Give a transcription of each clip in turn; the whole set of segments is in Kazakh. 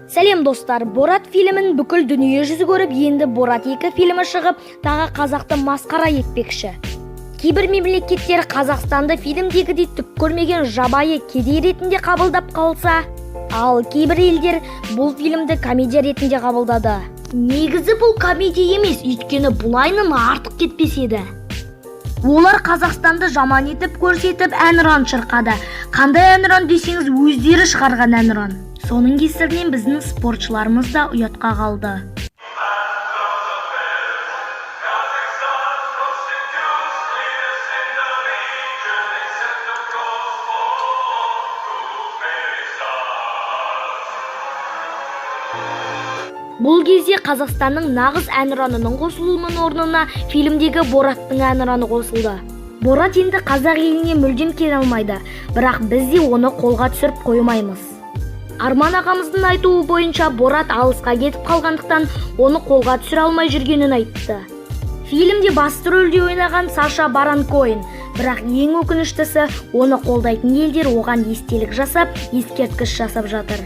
Сәлем достар, Борат фильмін бүкіл дүние жүзі көріп, енді Борат 2 фильмі шығып, тағы қазақты масқара етпекші. Кейбір мемлекеттер Қазақстанды фильмдегідей түк көрмеген жабайы кедей ретінде қабылдап қалса, ал кейбір елдер бұл фильмді комедия ретінде қабылдады. Негізі бұл комедия емес, өйткені бұлайынан артық кетпес еді. Олар Қазақстанды жаман етіп көрсетіп әнұран шырқады. Қандай әнұран десеңіз, өздері шығарған әнұран. Соның кесірінен біздің спортшыларымыз да ұятқа қалды. Бұл кезде Қазақстанның нағыз әнұранының қосылуының орнына фильмдегі Бораттың әнұраны қосылды. Борат енді қазақ еліне мүлдем келе алмайды, бірақ біз де оны қолға түсіріп қоймаймыз. Арман ағамыздың айтуы бойынша Борат алысқа кетіп қалғандықтан оны қолға түсіре алмай жүргенін айтты. Фильмде басты рөлде ойнаған Саша Барон Коэн, бірақ ең өкініштісі, оны қолдайтын елдер оған естелік жасап, ескерткіш жасап жатыр.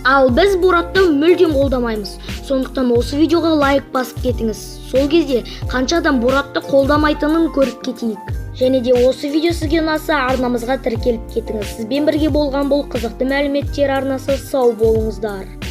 Ал біз Боратты мүлдем қолдамаймыз. Сондықтан осы видеоға лайк басып кетіңіз. Сол кезде қанша адам Боратты қолдамайтынын көріп кетейік. Және де осы видео сізге ұнаса, арнамызға тіркеліп кетіңіз. Сізбен бірге болған бұл қызықты мәліметтер арнасы. Сау болыңыздар.